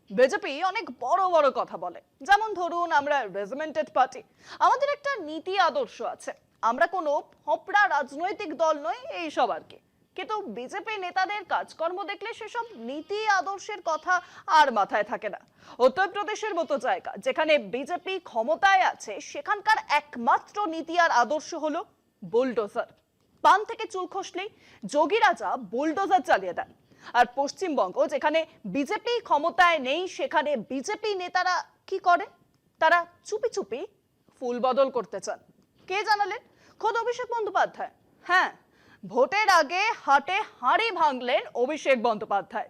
BJP অনেক বড় বড় কথা বলে, যেমন ধরুন আমরা রেজিমেন্টেড পার্টি, আমাদের একটা নীতি আদর্শ আছে, আমরা কোনো ফোপড়া রাজনৈতিক দল নই, এইসব আর কি। কিন্তু বিজেপি নেতাদের কাজকর্ম দেখলে সেসব নীতি আদর্শের কথা আর মাথায় থাকে না। উত্তরপ্রদেশের মতো জায়গা যেখানে বিজেপি ক্ষমতায় আছে, সেখানকার একমাত্র নীতি আর আদর্শ হলো বুলডোজার। পান থেকে চুল খসলেই যোগী রাজা বুলডোজার চালিয়ে দেন। আর পশ্চিমবঙ্গ যেখানে বিজেপি ক্ষমতায় নেই, সেখানে বিজেপি নেতারা কি করে? তারা চুপি চুপি ফুল বদল করতে চান। কে জানালেন? খোদ অভিষেক বন্দ্যোপাধ্যায়। হ্যাঁ, ভোটের আগে হাটে হাঁড়ি ভাঙলেন অভিষেক বন্দ্যোপাধ্যায়।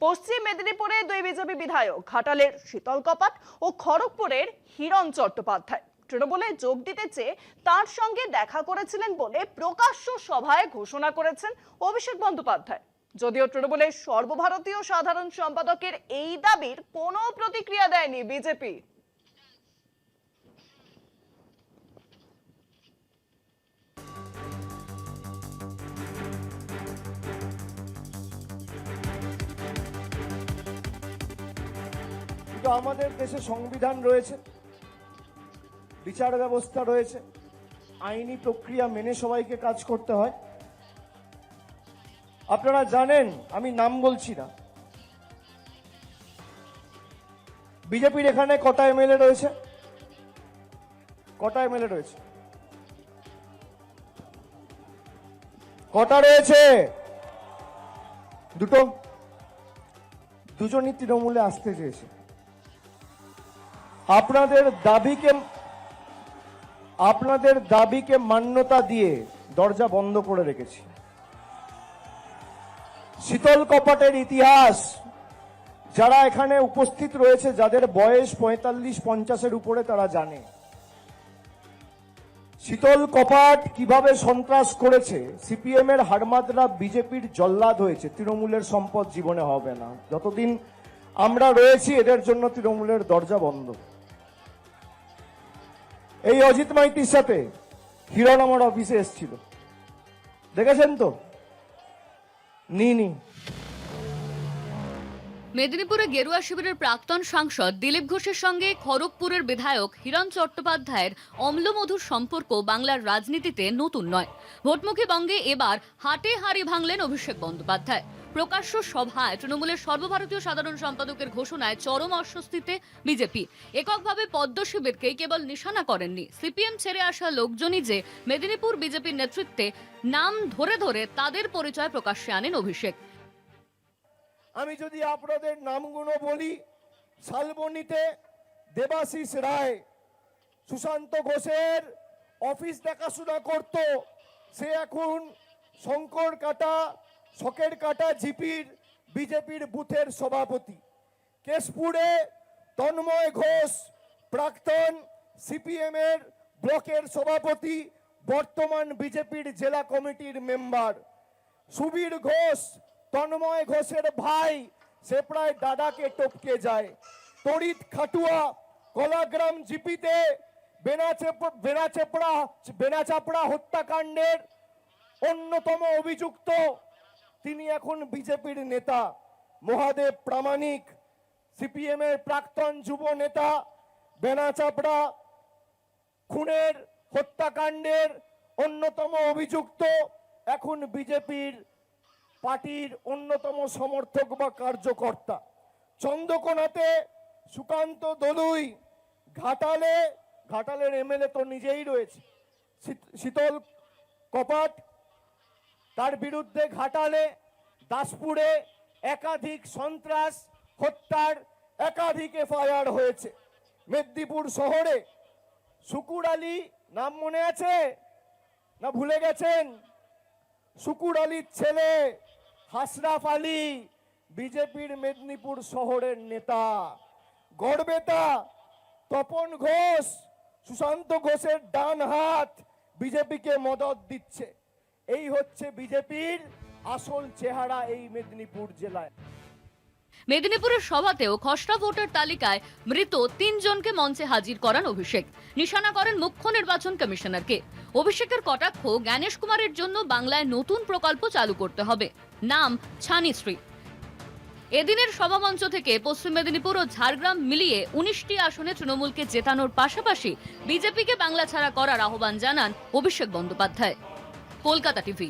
পশ্চিম মেদিনীপুরে দুই বিজেপি বিধায়ক, ঘাটালের শীতল কপাট ও খড়গপুরের হিরণ চট্টোপাধ্যায়, তৃণমূলে যোগ দিতে চেয়ে তার সঙ্গে দেখা করেছিলেন বলে প্রকাশ্য সভায় ঘোষণা করেছেন অভিষেক বন্দ্যোপাধ্যায়। যদিও তৃণমূলের সর্বভারতীয় সাধারণ সম্পাদকের এই দাবির কোনো প্রতিক্রিয়া দেয়নি বিজেপি। কিন্তু আমাদের দেশে সংবিধান রয়েছে, বিচার ব্যবস্থা রয়েছে, আইনি প্রক্রিয়া মেনে সবাইকে কাজ করতে হয়। আপনারা জানেন, আমি নাম বলছি না, বিজেপির এখানে কটা এমএলএ রয়েছে? কটা এমএলএ রয়েছে? কটা রয়েছে? দুটো। দুজনই তৃণমূলে আসতে চেয়েছে। আপনাদের দাবিকে মান্যতা দিয়ে দরজা বন্ধ করে রেখেছি। শীতল কপাটের ইতিহাস যারা এখানে উপস্থিত রয়েছে, যাদের বয়স 45-50-এর উপরে, তারা জানে শীতল কপাট কিভাবে সন্ত্রাস করেছে। সিপিএম এর হাড়মাদরা বিজেপির জল্লাদ হয়েছে। তৃণমূলের সম্পদ জীবনে হবে না। যতদিন আমরা রয়েছি, এদের জন্য তৃণমূলের দরজা বন্ধ। এই অজিত মাইতির সাথে হিরণ আমার অফিসে এসেছিল, দেখেছেন তো? নি মেদিনীপুরে গেরুয়া শিবিরের প্রাক্তন সাংসদ দিলীপ ঘোষের সঙ্গে খড়গপুরের বিধায়ক হিরণ চট্টোপাধ্যায়ের অম্লমধুর সম্পর্ক বাংলার রাজনীতিতে নতুন নয়। ভোটমুখী বঙ্গে এবার হাটে হাঁড়ি ভাঙলেন অভিষেক বন্দ্যোপাধ্যায়। প্রকাশ্য সভায় তৃণমূলের সর্বভারতীয় সাধারণ সম্পাদকের ঘোষণায় চরম অস্বস্তিতে বিজেপি। এককভাবে পদ্ম শিবিরকেই কেবল নিশানা করেননি, সিপিএম ছেড়ে আসা লোকজনই যে মেদিনীপুর বিজেপির নেতৃত্বে নাম ধরে ধরে তাদের পরিচয় প্রকাশ্যে আনেন অভিষেক। আমি যদি আপনাদের নামগুলো বলি, শালবনীতে দেবাশিস রায়, সুশান্ত ঘোষের অফিস দেখাশোনা করত, সে এখন শঙ্কর কাটা, শকের কাটা জিপির বিজেপির বুথের সভাপতি। কেশপুরে তন্ময় ঘোষ, প্রাক্তন সিপিএম এর ব্লকের সভাপতি, বর্তমান বিজেপির জেলা কমিটির মেম্বার। সুবীর ঘোষ, তন্ময় ঘোষের ভাই, সে প্রায় দাদাকে টপকে যায়। তড়িৎ খাটুয়া, কলাগ্রাম জিপিতে বেনাচাপড়া হত্যাকাণ্ডের অন্যতম অভিযুক্ত, তিনি এখন বিজেপির নেতা। মহাদেব প্রামাণিক, সিপিএম এর প্রাক্তন যুব নেতা, বেনাচাপড়া খুনের হত্যাকাণ্ডের অন্যতম অভিযুক্ত, এখন বিজেপির পার্টির অন্যতম সমর্থক বা কার্যকর্তা। চন্দ্রকোনাতে সুকান্ত দলুই, ঘাটালের এমএলএ তো নিজেই রয়েছে। শীতল কপাট, তার বিরুদ্ধে ঘাটালে, দাসপুরে একাধিক সন্ত্রাস হত্যার একাধিক এফআইআর হয়েছে। মেদিনীপুর শহরে শুকুর আলী, নাম মনে আছে না ভুলে গেছেন? শুকুর আলীর ছেলে হাসরাফ আলী বিজেপির মেদিনীপুর শহরের নেতা। গড়বেতা তপন ঘোষ, সুশান্ত ঘোষের ডান হাত, বিজেপিকে মদত দিচ্ছে। এই হচ্ছে বিজেপির আসল চেহারা এই মেদিনীপুর জেলায়। মেদিনীপুরের সভাতেও খসড়া ভোটার তালিকায় মৃত 3 জনকে মঞ্চে হাজির করান অভিষেক। নিশানা করেন মুখ্য নির্বাচন কমিশনারকে। অভিষেকের কটাক্ষ, জ্ঞানেশ কুমারের জন্য বাংলায় নতুন প্রকল্প চালু করতে হবে, নাম ছানিশ্রী। এদিনের সভামঞ্চ থেকে পশ্চিম মেদিনীপুর ও ঝাড়গ্রাম মিলিয়ে 19টি আসনে তৃণমূলকে জেতানোর পাশাপাশি বিজেপিকে বাংলা ছাড়া করার আহ্বান জানান অভিষেক বন্দ্যোপাধ্যায়। কলকাতা টিভি।